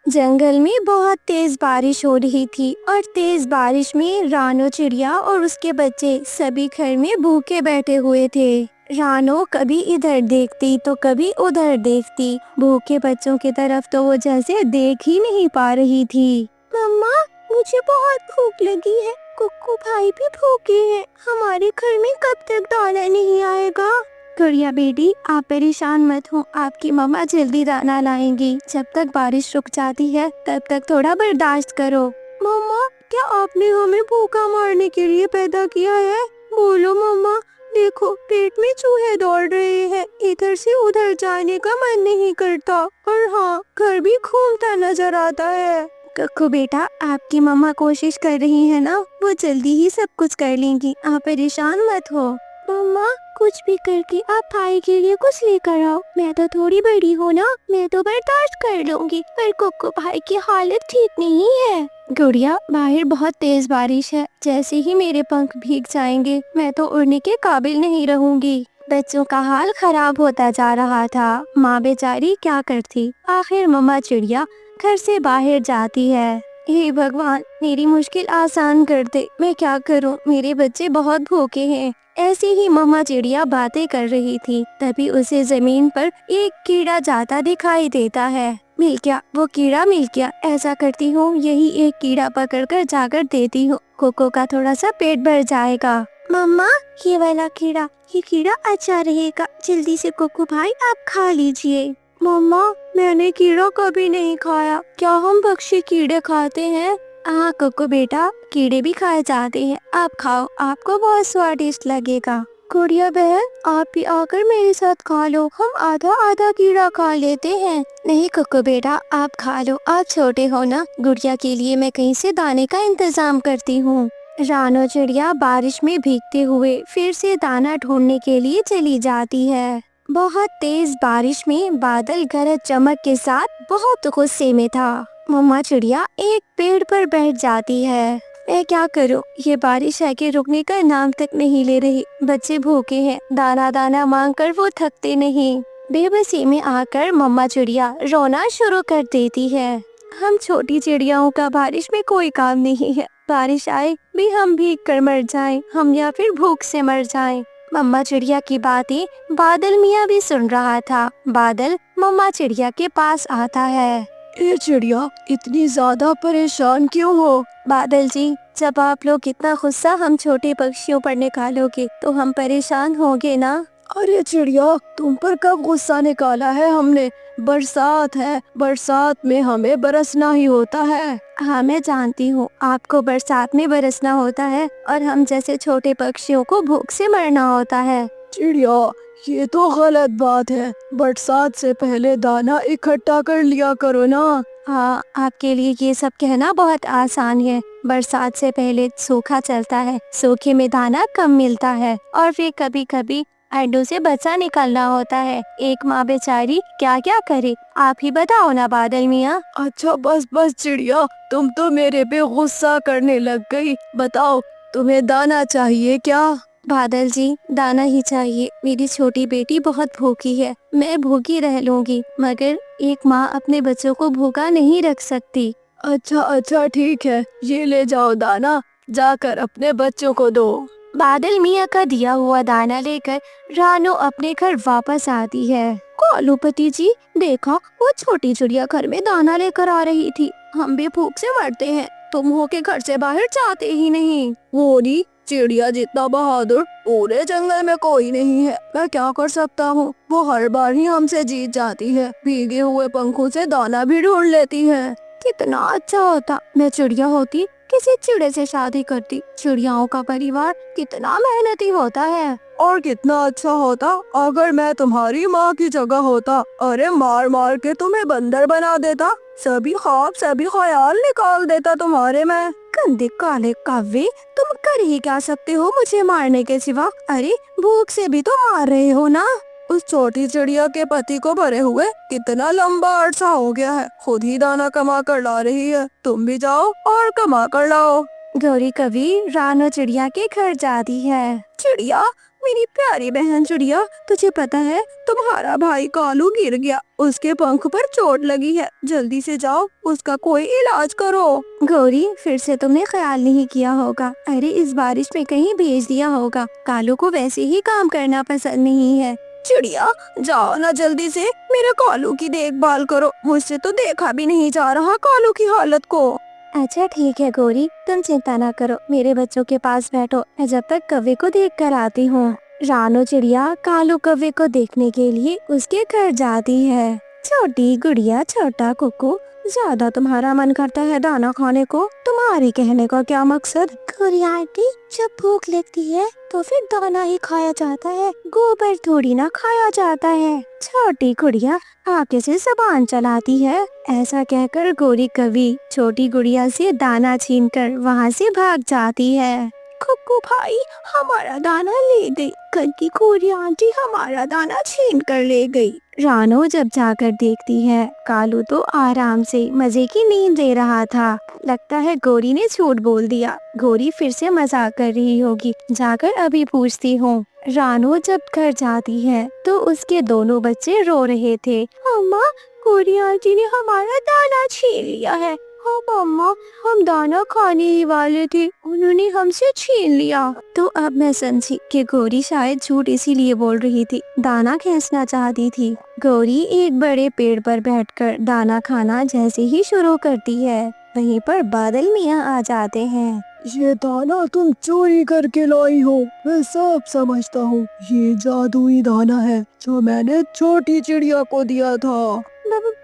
जंगल में बहुत तेज बारिश हो रही थी और तेज बारिश में रानो चिड़िया और उसके बच्चे सभी घर में भूखे बैठे हुए थे। रानो कभी इधर देखती तो कभी उधर देखती। भूखे बच्चों की तरफ तो वो जैसे देख ही नहीं पा रही थी। मम्मा, मुझे बहुत भूख लगी है। कुक्कू भाई भी भूखे हैं। हमारे घर में कब तक दाना नहीं आएगा? गुड़िया बेटी, आप परेशान मत हो, आपकी मम्मा जल्दी दाना लाएंगी। जब तक बारिश रुक जाती है तब तक थोड़ा बर्दाश्त करो। मम्मा, क्या आपने हमें भूखा मारने के लिए पैदा किया है? बोलो मम्मा। देखो, पेट में चूहे दौड़ रहे हैं, इधर से उधर जाने का मन नहीं करता, और हाँ, घर भी घूमता नजर आता है। कक्कू बेटा, आपकी मम्मा कोशिश कर रही है ना, वो जल्दी ही सब कुछ कर लेंगी, आप परेशान मत हो। मम्मा, कुछ भी करके आप भाई के लिए कुछ लेकर आओ। मैं तो थोड़ी बड़ी हूँ ना, मैं तो बर्दाश्त कर लूंगी, पर कुक्कू भाई की हालत ठीक नहीं है। गुड़िया, बाहर बहुत तेज बारिश है, जैसे ही मेरे पंख भीग जाएंगे मैं तो उड़ने के काबिल नहीं रहूंगी। बच्चों का हाल खराब होता जा रहा था। माँ बेचारी क्या करती। आखिर मम्मा चिड़िया घर से बाहर जाती है। हे भगवान, मेरी मुश्किल आसान कर दे, मैं क्या करूं, मेरे बच्चे बहुत भूखे हैं। ऐसी ही मम्मा चिड़िया बातें कर रही थी, तभी उसे जमीन पर एक कीड़ा जाता दिखाई देता है। मिल गया, वो कीड़ा मिल गया। ऐसा करती हूँ, यही एक कीड़ा पकड़कर जाकर देती हूँ, कोको का थोड़ा सा पेट भर जाएगा। मम्मा, ये वाला कीड़ा, ये कीड़ा अच्छा रहेगा, जल्दी से कोको भाई आप खा लीजिए। मम्मा, मैंने कीड़ा कभी नहीं खाया, क्या हम पक्षी कीड़े खाते हैं? हाँ कोको बेटा, कीड़े भी खाए जाते हैं, आप खाओ, आपको बहुत स्वादिष्ट लगेगा। गुड़िया बहन, आप भी आकर मेरे साथ खा लो, हम आधा आधा कीड़ा खा लेते हैं। नहीं कोको बेटा, आप खा लो, आप छोटे हो ना। गुड़िया के लिए मैं कहीं से दाने का इंतजाम करती हूँ। रानो चिड़िया बारिश में भीगते हुए फिर से दाना ढूंढने के लिए चली जाती है। बहुत तेज बारिश में बादल गरज चमक के साथ बहुत गुस्से में था। मम्मा चिड़िया एक पेड़ पर बैठ जाती है। मैं क्या करूं, ये बारिश है कि रुकने का नाम तक नहीं ले रही। बच्चे भूखे हैं, दाना दाना मांग कर वो थकते नहीं। बेबसी में आकर मम्मा चिड़िया रोना शुरू कर देती है। हम छोटी चिड़ियाओं का बारिश में कोई काम नहीं है। बारिश आए भी हम भीग कर मर जाएं, हम या फिर भूख से मर जाएं। मम्मा चिड़िया की बातें बादल मियाँ भी सुन रहा था। बादल मम्मा चिड़िया के पास आता है। ए चिड़िया, इतनी ज्यादा परेशान क्यों हो? बादल जी, जब आप लोग इतना गुस्सा हम छोटे पक्षियों पर निकालोगे तो हम परेशान होंगे ना। अरे चिड़िया, तुम पर कब गुस्सा निकाला है हमने? बरसात है, बरसात में हमें बरसना ही होता है। हाँ मैं जानती हूँ, आपको बरसात में बरसना होता है और हम जैसे छोटे पक्षियों को भूख से मरना होता है। चिड़िया, ये तो गलत बात है। बरसात से पहले दाना इकट्ठा कर लिया करो ना। हाँ, आपके लिए ये सब कहना बहुत आसान है। बरसात से पहले सूखा चलता है, सूखे में दाना कम मिलता है और फिर कभी कभी अंडों से बच्चा निकलना होता है। एक माँ बेचारी क्या क्या करे, आप ही बताओ ना बादल मियाँ। अच्छा बस बस चिड़िया, तुम तो मेरे पे गुस्सा करने लग गई। बताओ, तुम्हें दाना चाहिए क्या? बादल जी, दाना ही चाहिए, मेरी छोटी बेटी बहुत भूखी है। मैं भूखी रह लूंगी, मगर एक माँ अपने बच्चों को भूखा नहीं रख सकती। अच्छा अच्छा ठीक है, ये ले जाओ दाना, जाकर अपने बच्चों को दो। बादल मियाँ का दिया हुआ दाना लेकर रानो अपने घर वापस आती है। कालूपति जी, देखा, वो छोटी चिड़िया घर में दाना लेकर आ रही थी। हम भी भूख से मरते हैं, तुम हो के घर से बाहर जाते ही नहीं। वो नहीं, चिड़िया जितना बहादुर पूरे जंगल में कोई नहीं है। मैं क्या कर सकता हूँ, वो हर बार ही हमसे जीत जाती है। भीगे हुए पंखों से दाना भी ढूंढ लेती है। कितना अच्छा होता मैं चिड़िया होती, किसी चिड़े से शादी करती। चिड़ियाओं का परिवार कितना मेहनती होता है। और कितना अच्छा होता अगर मैं तुम्हारी माँ की जगह होता। अरे मार मार के तुम्हें बंदर बना देता, सभी ख्वाब सभी ख्याल निकाल देता तुम्हारे मैं। गंदे काले कौवे, तुम कर ही क्या सकते हो मुझे मारने के सिवा? अरे भूख से भी तो मार रहे हो ना। उस छोटी चिड़िया के पति को भरे हुए कितना लंबा अरसा हो गया है, खुद ही दाना कमा कर ला रही है। तुम भी जाओ और कमा कर लाओ। गौरी कवि रानो चिड़िया के घर जाती है। चिड़िया, میری پیاری بہن چڑیا، تجھے پتا ہے تمہارا بھائی کالو گر گیا، اس کے پنکھ پر چوٹ لگی ہے، جلدی سے جاؤ اس کا کوئی علاج کرو۔ گوری پھر سے تم نے خیال نہیں کیا ہوگا، ارے اس بارش میں کہیں بھیج دیا ہوگا، کالو کو ویسے ہی کام کرنا پسند نہیں ہے۔ چڑیا جاؤ نا جلدی سے، میرے کالو کی دیکھ بھال کرو، مجھ سے تو دیکھا بھی نہیں جا رہا کالو کی حالت کو۔ اچھا ٹھیک ہے گوری، تم چنتا نہ کرو، میرے بچوں کے پاس بیٹھو، میں جب تک کوے کو دیکھ کر آتی ہوں۔ رانو چڑیا کالو کوے کو دیکھنے کے لیے اس کے گھر جاتی ہے۔ چھوٹی گڑیا چھوٹا ککو، زیادہ تمہارا من کرتا ہے دانا کھانے کو؟ تمہارے کہنے کا کیا مقصد؟ گوری آنٹی جب بھوک لگتی ہے تو پھر دانا ہی کھایا جاتا ہے، گوبر تھوڑی نہ کھایا جاتا ہے۔ چھوٹی گڑیا آگے سے زبان چلاتی ہے۔ ایسا کہہ کر گوری کوی چھوٹی گڑیا سے دانا چھین کر وہاں سے بھاگ جاتی ہے۔ ککو بھائی ہمارا دانا لے گئی، کل کی گوری آنٹی ہمارا دانا چھین کر لے گئی۔ رانو جب جا کر دیکھتی ہے کالو تو آرام سے مزے کی نیند لے رہا تھا، لگتا ہے گوری نے جھوٹ بول دیا، گوری پھر سے مذاق کر رہی ہوگی، جا کر ابھی پوچھتی ہوں۔ رانو جب گھر جاتی ہے تو اس کے دونوں بچے رو رہے تھے۔ اماں گوری آنٹی نے ہمارا دانا چھین لیا ہے۔ ہاں اماں، ہم دانا کھانے ہی والے تھے، انہوں نے ہم سے چھین لیا۔ تو اب میں سمجھی کہ گوری شاید جھوٹ اسی لیے بول رہی تھی، دانا کھینچنا چاہتی تھی۔ گوری ایک بڑے پیڑ پر بیٹھ کر دانا کھانا جیسے ہی شروع کرتی ہے، وہیں پر بادل میاں آ جاتے ہیں۔ یہ دانا تم چوری کر کے لائی ہو، میں سب سمجھتا ہوں، یہ جادوئی دانا ہے جو میں نے چھوٹی چڑیا کو دیا تھا۔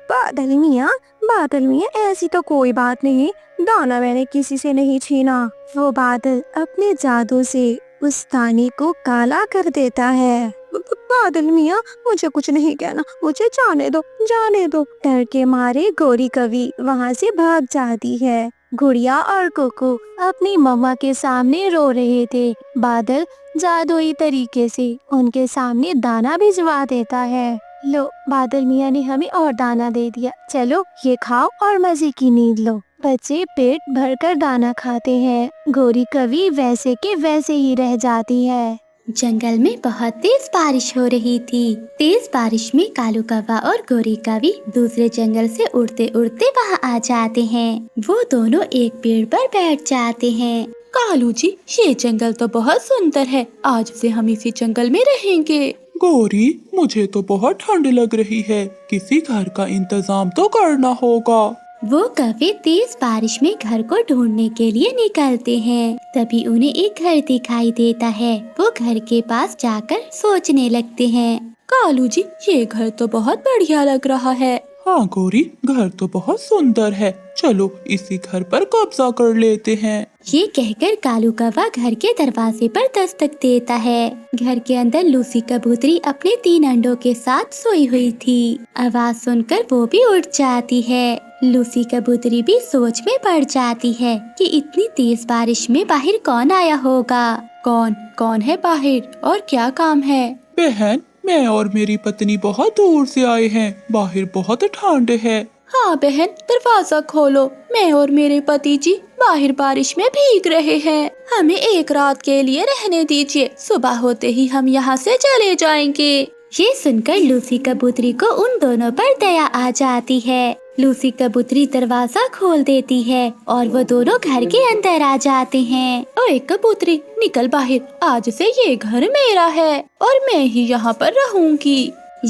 بادل میاں ایسی تو کوئی بات نہیں، دانا میں نے کسی سے نہیں چھینا۔ وہ بادل اپنے جادو سے اس دانے کو کالا کر دیتا ہے۔ بادل میاں مجھے کچھ نہیں کہنا، مجھے جانے دو جانے دو۔ ڈر کے مارے گوری کوی وہاں سے بھاگ جاتی ہے۔ گڑیا اور کوکو اپنی مما کے سامنے رو رہے تھے۔ بادل جادوئی طریقے سے ان کے سامنے دانا بھجوا دیتا ہے۔ لو، بادل میاں نے ہمیں اور دانا دے دیا، چلو یہ کھاؤ اور مزے کی نیند لو۔ بچے پیٹ بھر کر دانا کھاتے ہیں، گوری کوی ویسے کے ویسے ہی رہ جاتی ہے۔ جنگل میں بہت تیز بارش ہو رہی تھی۔ تیز بارش میں کالو کوا اور گوری کوی دوسرے جنگل سے اڑتے اڑتے وہاں آ جاتے ہیں۔ وہ دونوں ایک پیڑ پر بیٹھ جاتے ہیں۔ کالو جی، یہ جنگل تو بہت سندر ہے، آج سے ہم اسی جنگل میں رہیں گے۔ گوری مجھے تو بہت ٹھنڈ لگ رہی ہے، کسی گھر کا انتظام تو کرنا ہوگا۔ وہ کوے تیز بارش میں گھر کو ڈھونڈنے کے لیے نکلتے ہیں، تبھی انہیں ایک گھر دکھائی دیتا ہے۔ وہ گھر کے پاس جا کر سوچنے لگتے ہیں۔ کالو جی، یہ گھر تو بہت بڑھیا لگ رہا ہے۔ ہاں گوری، گھر تو بہت سندر ہے، چلو اسی گھر پر قبضہ کر لیتے ہیں۔ یہ کہہ کر کالو کوا گھر کے دروازے پر دستک دیتا ہے۔ گھر کے اندر لوسی کبوتری اپنے 3 انڈوں کے ساتھ سوئی ہوئی تھی۔ آواز سن کر وہ بھی اٹھ جاتی ہے۔ لوسی کبوتری بھی سوچ میں پڑ جاتی ہے کہ اتنی تیز بارش میں باہر کون آیا ہوگا۔ کون ہے باہر اور کیا کام ہے؟ بہن، میں اور میری پتنی بہت دور سے آئے ہیں، باہر بہت ٹھنڈ ہے۔ ہاں بہن، دروازہ کھولو، میں اور میرے پتی جی باہر بارش میں بھیگ رہے ہیں، ہمیں ایک رات کے لیے رہنے دیجیے، صبح ہوتے ہی ہم یہاں سے چلے جائیں گے۔ یہ سن کر لوسی کبوتری کو ان دونوں پر دیا آ جاتی ہے۔ لوسی کبوتری دروازہ کھول دیتی ہے اور وہ دونوں گھر کے اندر آ جاتے ہیں۔ اوے کبوتری، نکل باہر، آج سے یہ گھر میرا ہے اور میں ہی یہاں پر رہوں گی۔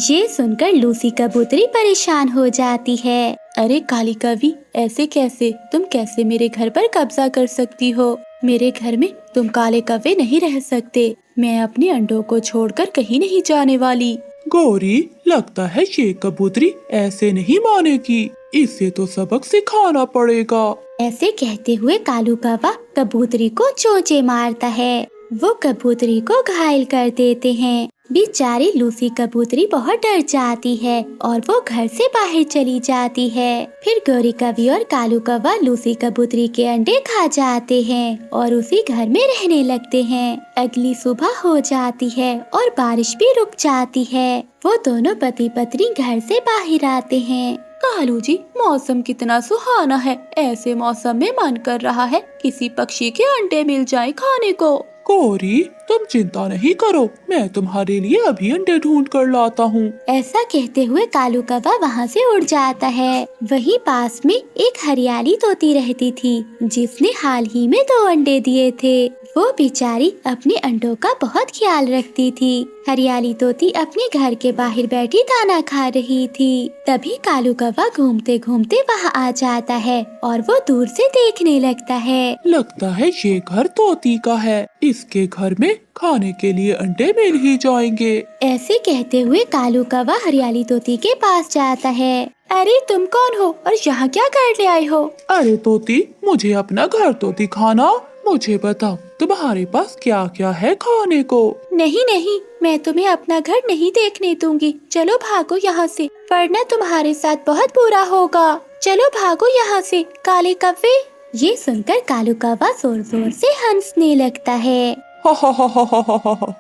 یہ سن کر لوسی کبوتری پریشان ہو جاتی ہے۔ ارے کالی کوی، ایسے کیسے؟ تم کیسے میرے گھر پر قبضہ کر سکتی ہو؟ میرے گھر میں تم کالے کوے نہیں رہ سکتے، میں اپنے انڈوں کو چھوڑ کر کہیں نہیں جانے والی۔ گوری، لگتا ہے یہ کبوتری ایسے نہیں مانے گی، اسے تو سبق سکھانا پڑے گا۔ ایسے کہتے ہوئے کالو کوا کبوتری کو چونچے مارتا ہے، وہ کبوتری کو گھائل کر دیتے ہیں۔ بیچاری لوسی کبوتری بہت ڈر جاتی ہے اور وہ گھر سے باہر چلی جاتی ہے۔ پھر گوری کوی اور کالو کوا لوسی کبوتری کے انڈے کھا جاتے ہیں اور اسی گھر میں رہنے لگتے ہیں۔ اگلی صبح ہو جاتی ہے اور بارش بھی رک جاتی ہے۔ وہ دونوں پتی پتنی گھر سے باہر آتے ہیں۔ کالو جی، موسم کتنا سہانا ہے، ایسے موسم میں من کر رہا ہے کسی پکشی کے انڈے مل جائیں کھانے کو۔ गौरी, तुम चिंता नहीं करो, मैं तुम्हारे लिए अभी अंडे ढूंढ कर लाता हूँ। ऐसा कहते हुए कालू कौवा वहाँ से उड़ जाता है। वहीं पास में एक हरियाली तोती रहती थी जिसने हाल ही में 2 अंडे दिए थे। वो बेचारी अपने अंडों का बहुत ख्याल रखती थी। हरियाली तोती अपने घर के बाहर बैठी दाना खा रही थी। तभी कालू कौवा घूमते घूमते वहाँ आ जाता है और वो दूर से देखने लगता है। लगता है ये घर तोती का है, इसके घर में खाने के लिए अंडे मिल ही जाएंगे। ऐसे कहते हुए कालू कौवा हरियाली तोती के पास जाता है। अरे तुम कौन हो और यहाँ क्या कर ले आए हो? अरे तोती, मुझे अपना घर तो दिखाना। मुझे बताओ तुम्हारे पास क्या क्या है खाने को। नहीं नहीं, मैं तुम्हें अपना घर नहीं देखने दूंगी। चलो भागो यहाँ से, वरना तुम्हारे साथ बहुत बुरा होगा। चलो भागो यहाँ से काले कौवे। ये सुनकर कालू कौवा जोर जोर से हंसने लगता है। हा हा हा हा हा हा हा हा।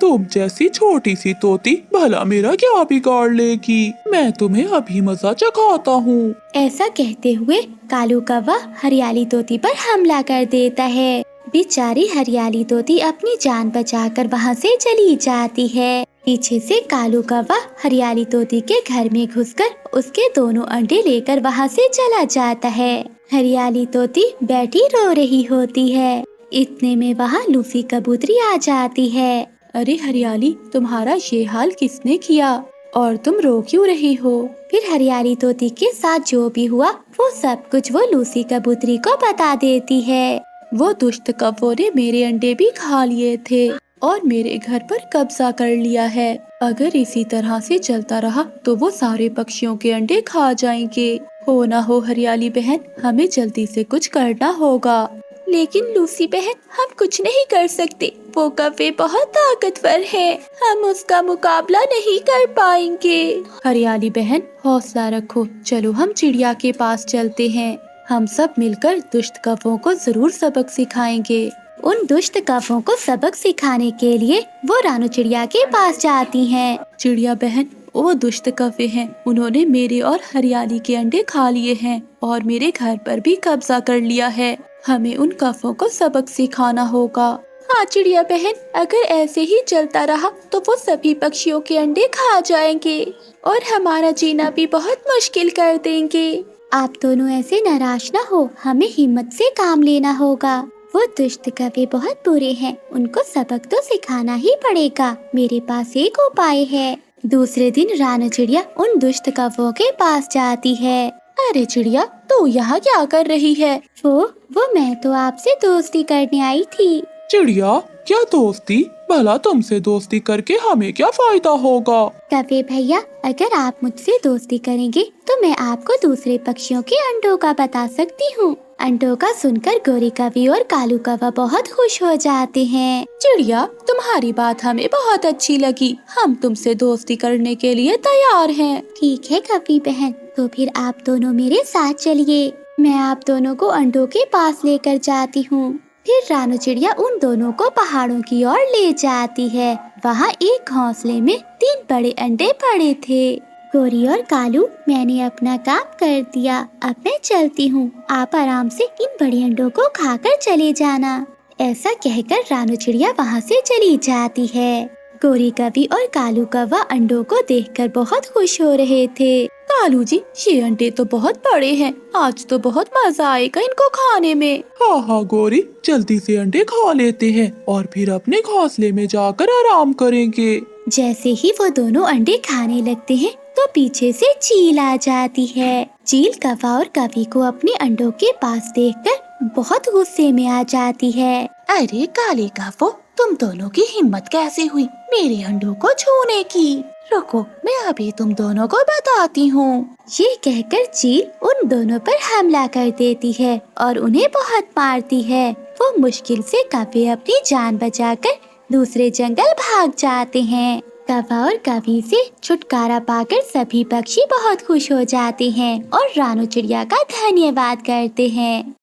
तुम जैसी छोटी सी तोती भला मेरा क्या बिगाड़ लेगी। मैं तुम्हें अभी मजा चखाता हूँ। ऐसा कहते हुए कालू कौवा हरियाली तोती पर हमला कर देता है। बेचारी हरियाली तोती अपनी जान बचाकर वहाँ से चली जाती है। पीछे से कालू कौवा हरियाली तोती के घर में घुसकर उसके दोनों अंडे लेकर वहाँ से चला जाता है। हरियाली तोती बैठी रो रही होती है। इतने में वहाँ लूसी कबूतरी आ जाती है। अरे हरियाली, तुम्हारा ये हाल किसने किया और तुम रो क्यों रही हो? फिर हरियाली तोती के साथ जो भी हुआ वो सब कुछ वो लूसी कबूतरी को बता देती है। वो दुष्ट कौवों ने मेरे अंडे भी खा लिए थे और मेरे घर पर कब्जा कर लिया है। अगर इसी तरह से चलता रहा तो वो सारे पक्षियों के अंडे खा जाएंगे। हो ना हो हरियाली बहन, हमें जल्दी से कुछ करना होगा। लेकिन लूसी बहन, हम कुछ नहीं कर सकते। वो कौवे बहुत ताकतवर है, हम उसका मुकाबला नहीं कर पाएंगे। हरियाली बहन, हौसला रखो। चलो हम चिड़िया के पास चलते हैं। हम सब मिलकर दुष्ट कौवों को जरूर सबक सिखाएंगे। उन दुष्ट कौवों को सबक सिखाने के लिए वो रानू चिड़िया के पास जाती हैं। चिड़िया बहन, वो दुष्ट कौवे हैं, उन्होंने मेरे और हरियाली के अंडे खा लिए हैं और मेरे घर पर भी कब्जा कर लिया है। हमें उन कौवों को सबक सिखाना होगा। हाँ चिड़िया बहन, अगर ऐसे ही चलता रहा तो वो सभी पक्षियों के अंडे खा जाएंगे और हमारा जीना भी बहुत मुश्किल कर देंगे। आप दोनों ऐसे नाराज न हो, हमें हिम्मत से काम लेना होगा। वो दुष्ट कौवे बहुत बुरे हैं, उनको सबक तो सिखाना ही पड़ेगा। मेरे पास एक उपाय है। दूसरे दिन रानू चिड़िया उन दुष्ट कौवों के पास जाती है। अरे चिड़िया, तू यहाँ क्या कर रही है? वो मैं तो आपसे दोस्ती करने आई थी। चिड़िया, क्या दोस्ती? भला तुमसे दोस्ती करके हमें क्या फायदा होगा? कौवे भैया, अगर आप मुझसे दोस्ती करेंगे तो मैं आपको दूसरे पक्षियों के अंडों का बता सकती हूँ। अंडों का सुनकर गोरी कौवी और कालू कौवा बहुत खुश हो जाते हैं। चिड़िया, तुम्हारी बात हमें बहुत अच्छी लगी। हम तुमसे दोस्ती करने के लिए तैयार हैं। ठीक है कौवी बहन, तो फिर आप दोनों मेरे साथ चलिए। मैं आप दोनों को अंडों के पास लेकर जाती हूँ। फिर रानू चिड़िया उन दोनों को पहाड़ों की ओर ले जाती है। वहाँ एक घोंसले में 3 बड़े अंडे पड़े थे। गोरी और कालू, मैंने अपना काम कर दिया, अब मैं चलती हूँ। आप आराम से इन बड़े अंडों को खाकर चले जाना। ऐसा कहकर रानू चिड़िया वहाँ से चली जाती है। गोरी कौवी और कालू कौवा अंडों को देखकर बहुत खुश हो रहे थे। कालू जी, ये अंडे तो बहुत बड़े हैं। आज तो बहुत मजा आएगा इनको खाने में। हाँ हाँ गौरी, जल्दी से अंडे खा लेते हैं और फिर अपने घोंसले में जाकर आराम करेंगे। जैसे ही वो दोनों अंडे खाने लगते हैं तो पीछे से चील आ जाती है। चील कौवा और कौवी को अपने अंडों के पास देखकर बहुत गुस्से में आ जाती है। अरे काले कौवो, तुम दोनों की हिम्मत कैसे हुई मेरे अंडों को छूने की? रुको, मैं अभी तुम दोनों को बताती हूँ। ये कहकर चील उन दोनों पर हमला कर देती है और उन्हें बहुत मारती है। वो मुश्किल से कौवे अपनी जान बचाकर दूसरे जंगल भाग जाते हैं। कौवा और कौवी से छुटकारा पाकर सभी पक्षी बहुत खुश हो जाते हैं और रानू चिड़िया का धन्यवाद करते हैं।